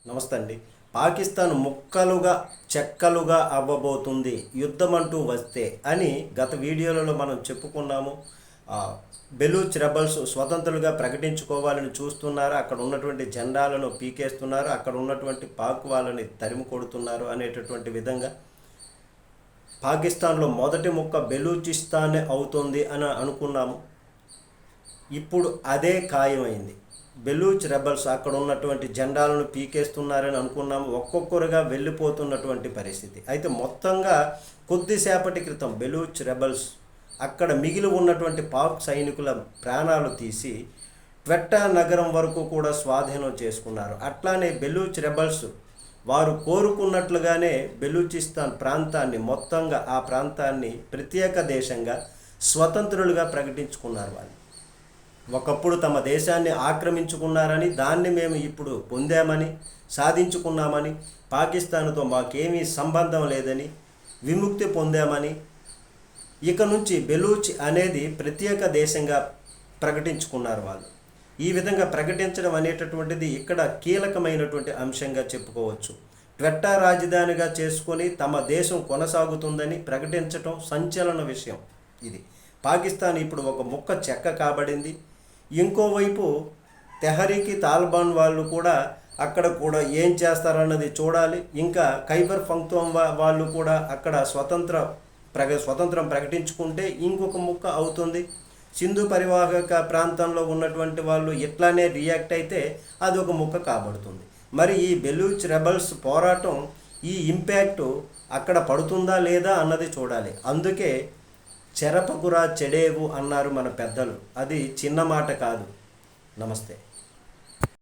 నమస్తే అండి. పాకిస్తాన్ ముక్కలుగా చెక్కలుగా అవ్వబోతుంది యుద్ధం అంటూ వస్తే అని గత వీడియోలలో మనం చెప్పుకున్నాము. ఆ, బెలూచ్ రెబల్స్ స్వతంత్రులుగా ప్రకటించుకోవాలని చూస్తున్నారు, అక్కడ ఉన్నటువంటి జెండాలను పీకేస్తున్నారు, అక్కడ ఉన్నటువంటి పాక్ వాళ్ళని తరిమి కొడుతున్నారు అనేటటువంటి విధంగా పాకిస్తాన్లో మొదటి ముక్క బెలూచిస్తానే అవుతుంది అని అనుకున్నాము. ఇప్పుడు అదే ఖాయమైంది. బెలూచ్ రెబల్స్ అక్కడ ఉన్నటువంటి జెండాలను పీకేస్తున్నారని అనుకున్నాము. ఒక్కొక్కరుగా వెళ్ళిపోతున్నటువంటి పరిస్థితి. అయితే మొత్తంగా కొద్దిసేపటి క్రితం బెలూచ్ రెబల్స్ అక్కడ మిగిలి ఉన్నటువంటి పాక్ సైనికుల ప్రాణాలు తీసి ట్వెట్టా నగరం వరకు కూడా స్వాధీనం చేసుకున్నారు. అట్లానే బెలూచ్ రెబల్స్ వారు కోరుకున్నట్లుగానే బెలూచిస్తాన్ ప్రాంతాన్ని మొత్తంగా ఆ ప్రాంతాన్ని ప్రత్యేక దేశంగా స్వతంత్రులుగా ప్రకటించుకున్నారు. వాళ్ళు ఒకప్పుడు తమ దేశాన్ని ఆక్రమించుకున్నారని, దాన్ని మేము ఇప్పుడు పొందామని, సాధించుకున్నామని, పాకిస్తాన్తో మాకేమీ సంబంధం లేదని, విముక్తి పొందామని, ఇక నుంచి బెలూచ్ అనేది ప్రత్యేక దేశంగా ప్రకటించుకున్నారు వాళ్ళు. ఈ విధంగా ప్రకటించడం అనేటటువంటిది ఇక్కడ కీలకమైనటువంటి అంశంగా చెప్పుకోవచ్చు. ట్వెట్టా రాజధానిగా చేసుకొని తమ దేశం కొనసాగుతుందని ప్రకటించడం సంచలన విషయం. ఇది పాకిస్తాన్ ఇప్పుడు ఒక ముక్క చెక్క కాబడింది. ఇంకోవైపు తెహరీకి తాలిబాన్ వాళ్ళు కూడా అక్కడ కూడా ఏం చేస్తారన్నది చూడాలి. ఇంకా ఖైబర్ పఖ్తూన్ఖ్వా వాళ్ళు కూడా అక్కడ స్వతంత్రం ప్రకటించుకుంటే ఇంకొక ముక్క అవుతుంది. సింధు పరివాహక ప్రాంతంలో ఉన్నటువంటి వాళ్ళు ఇట్లానే రియాక్ట్ అయితే అది ఒక ముక్క కాబడుతుంది. మరి ఈ బెలూచ్ రెబల్స్ పోరాటం ఈ ఇంపాక్ట్ అక్కడ పడుతుందా లేదా అన్నది చూడాలి. అందుకే చెరపకురా చెడేవు అన్నారు మన పెద్దలు. అది చిన్న మాట కాదు. నమస్తే.